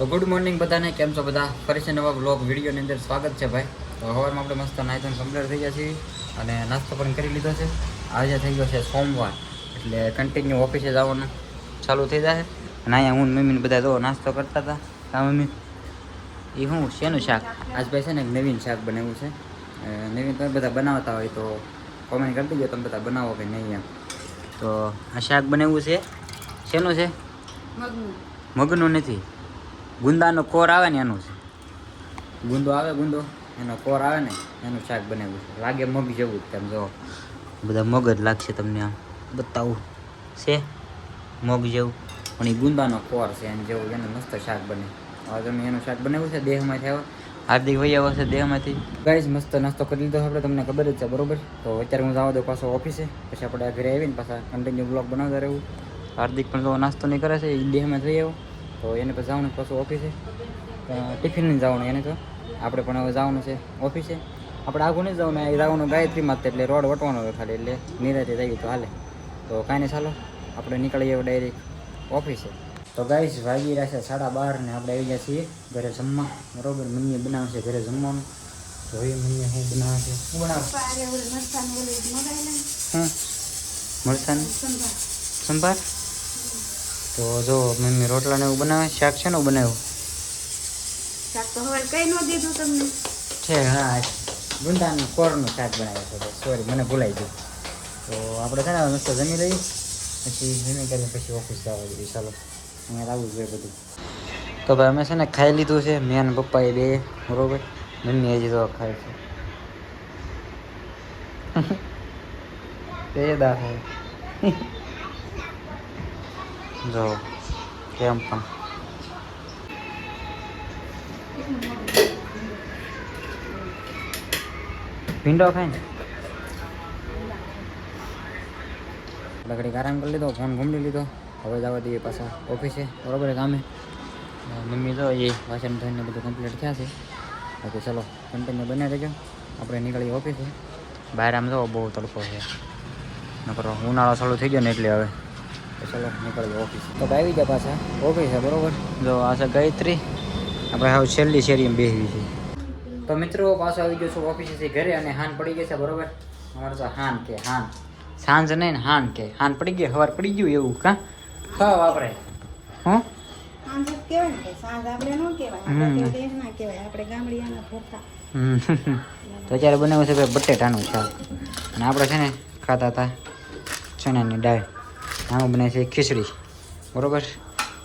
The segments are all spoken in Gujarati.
તો ગુડ મોર્નિંગ બધાને, કેમ છો બધા? ફરી છે નવા બ્લોગ વિડીયોની અંદર સ્વાગત છે ભાઈ. તો સવારમાં આપણે મસ્ત નાઈ ધોઈને કમ્પ્લીટ થઈ ગયા છીએ અને નાસ્તો પણ કરી લીધો છે. આજે થઈ ગયો છે સોમવાર, એટલે કન્ટિન્યુ ઓફિસે જવાનું ચાલુ થઈ જાય. અને અહીંયા હું મમ્મીને બધા જો નાસ્તો કરતા હતા. હા મમ્મી, એ શું શેનું શાક? આજ ભાઈ છે ને એક નવીન શાક બનાવ્યું છે. નવીન તમે બધા બનાવતા હોય તો કોમેન્ટ કરી દેજો તમે બધા બનાવો કે નહીં એમ. તો આ શાક બનાવ્યું છે, શેનું છે? મગનું નથી, ગુંદાનો કોર આવે ને એનું છે. ગુંદો આવે, ગુંદો એનો કોર આવે ને એનું શાક બનાવ્યું છે. લાગે મગ જેવું તેમ જો બધા મગ જ લાગશે તમને. આમ બતાવું છે મગ જેવું, પણ એ ગુંદાનો કોર છે એને જેવું. એને મસ્ત શાક બને. હવે તમે એનું શાક બનાવ્યું છે. દેહમાંથી આવે હાર્દિક ભાઈ આવે છે દેહમાંથી. ગાઈસ મસ્ત નાસ્તો કરી લીધો આપણે, તમને ખબર જ છે બરોબર. તો અત્યારે હું જવા દઉં પાછો ઓફિસે, પછી આપણે ઘરે આવીને પાછા કન્ટિન્યુ બ્લોગ બનાવતા રહેવું. હાર્દિક પણ તો નાસ્તો નહીં કરે છે, એ દેહમાં થઈ આવ્યો તો એને પછી જવાનું પાછું ઓફિસે. ટિફિન નહીં જવાનું એને, તો આપણે પણ હવે જવાનું છે ઓફિસે. આપણે આગું નહીં જવાનું, એ જવાનું ગાયત્રીમાં જ, એટલે રોડ વટવાનો હોય ખાલી, એટલે નિરાતે જઈએ તો હાલે. તો કાંઈ નહીં, ચાલો આપણે નીકળીએ ડાયરેક્ટ ઓફિસે. તો ગાઈસ વાગી રહ્યા છે 12:30 ને આપણે આવી ગયા છીએ ઘરે જમવા બરોબર. મમ્મીએ બનાવે છે ઘરે જમવાનું. જોઈએ મમ્મીએ શું બનાવે છે. શું બનાવે? મરચાં સંભાર. તો જો મમ્મી રોટલાને એવું બનાવે. શાક છે ને બનાવ્યું શાક તો હવે કઈ ન દીધું તમને છે. હા, ગુંદાનું કોરનું શાક બનાવે છે. સોરી, મને ભૂલાઈ ગયું. તો આપણે છે ને મસ્ત જમી લઈએ, પછી જમી કરીને પછી ઓફિસ જવા દઈએ. ચાલો, અહીંયા આવવું જોઈએ બધું. તો ભાઈ અમે છે ને ખાઈ લીધું છે, મેં અને પપ્પાએ બે બરોબર. મમ્મી હજી તો ખાય છે તે દાખલ જો કેમ પણ ભીંડો ખાય ને. ઘડીક આરામ કરી લીધો, ફોન ઘૂમડી લીધો. હવે જવા દઈએ પાછા ઓફિસે બરોબર કામે. મમ્મી તો એ વાસણ ધોઈને બધું કમ્પ્લીટ થયા છે. બાકી ચલો કન્ટિન્યુ બને રહેજો. આપણે નીકળીએ ઓફિસે. બહાર આમ જો બહુ તડકો છે, નકર ઉનાળો ચાલુ થઈ ગયો ને એટલે. હવે તો ચલો નીકળીએ ઓફિસે. તો આવી ગયા પાછા ઓફિસે બરોબર. જો આ છે ગાયત્રી, આપણે હવે છેલ્લી શેરીમાં બેસવી છે. તો મિત્રો પાછો આવી ગયો છું ઓફિસે ઘરે, અને હાન પડી ગઈ છે બરોબર. અમારે તો હાન કે હાન, સાંજ નહીં ને હાન કે હાન પડી ગઈ, સવાર પડી ગયું એવું. કાં ખાવ વાપરે હું સાંજ કહેવાય ને, સાંજ આપણે ન કહેવાય, આપણે દેશ ના કહેવાય, આપણે ગામડિયાના ભરતા. તો અત્યારે બનાવ્યું છે ભાઈ બટેટાનું શાક, અને આપણે છે ને ખાતા હતા ચણાની દાળ. આમાં બનાવે છે ખીચડી બરોબર.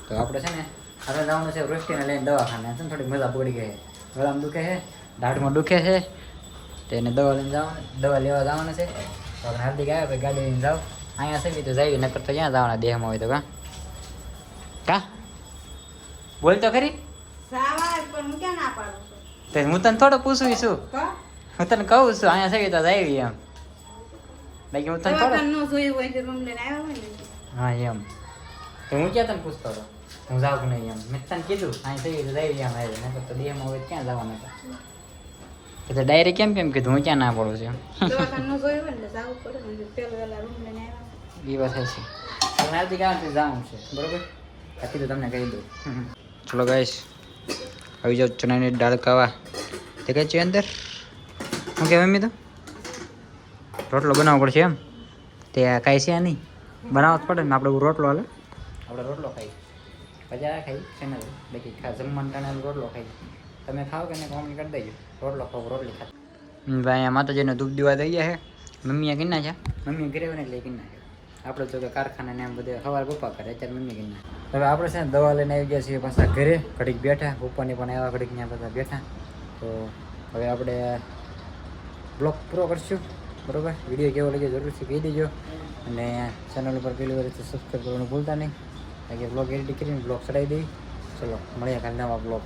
તો આપણે છે ને હવે જવાનું છે વૃષ્ટિને લઈને દવાખાને. છે ને થોડી મજા પડી ગઈ, ગળામાં દુખે છે, દાઢમાં દુખે છે, તેને દવા લઈને જવાનું, દવા લેવા જવાનું છે. તો આપણે હાર્દિક આવ્યા ભાઈ, ગાડી લઈને જાઓ. અહીંયા છે તો જઈએ, નકર તો ક્યાં જવાના દેહમાં હોય તો. કા બોલ તો ખરી. પણ હું ક્યાં ના પાડું છું? તો હું તને થોડો પૂછું છું, હું તને કહું છું અહીંયા છે તો જાય એમ. બાકી હું તને થોડો ન જોયું હોય તો રૂમ લઈને આવ્યો હોય ને. હા એમ. તો હું ક્યાં તને પૂછતો હતો હું જાઉં કે નહીં એમ. મેં તને કીધું અહીં થઈ તો જાય એમ. આવે નકર તો દેહમાં હોય ક્યાં જવાના હતા. તો ડાયરેક્ટ કેમ કીધું હું ક્યાં ના પડું છું. દવાખાને ન જોયું હોય ને જવું પડે ને, પેલું વેલા રૂમ લઈને આવ્યા. એ વાત છે. તમે આવતી કાંથી જવાનું છે બરોબર. બાકી તો તમને કહી દઉં. ચલો ગાઈસ આવી જાઓ. ચણાની દાળ ખાવા તે કઈ છે અંદર. શું કહેવાય મમ્મી? તો રોટલો બનાવવો પડશે એમ. તે કાંઈ છે નહીં, બનાવવો જ પડે ને. આપણે રોટલો હાલે, આપણે રોટલો ખાઈ પજા ખાઈ છે ને. બાકી જમવાનું ટાણે રોટલો ખાઈ. તમે ખાઓ કે નહીં કોમેન્ટ કરી દેજો. રોટલો ખાવ રોટલી ખાતા ભાઈ. અહીંયા માતાજીને ધૂપ દીવા થઈ ગયા છે. મમ્મીએ કિન્ના છે, મમ્મીએ ઘરે હોય ને એટલે કિન્ના છે. આપણે તો કે કારખાના ને એમ બધે સવાર પપ્પા કરે, અત્યારે મમ્મી કિન્ના. હવે આપણે છે ને દવા લઈને આવી ગયા છીએ પાછા ઘરે. ઘડીક બેઠા, પપ્પાની પણ આવ્યા ઘડીક ત્યાં બધા બેઠા. તો હવે આપણે બ્લોગ પૂરો કરશું બરોબર. વિડીયો કેવો લાગ્યો જરૂરથી કહી દેજો, અને ચેનલ ઉપર પહેલી વાર સબસ્ક્રાઈબ કરવાનું ભૂલતા નહીં. કારણ કે બ્લોગ એડિટ કરીને બ્લોગ ચડાવી દઈ. ચલો મળીએ કાલે નવા બ્લોગ.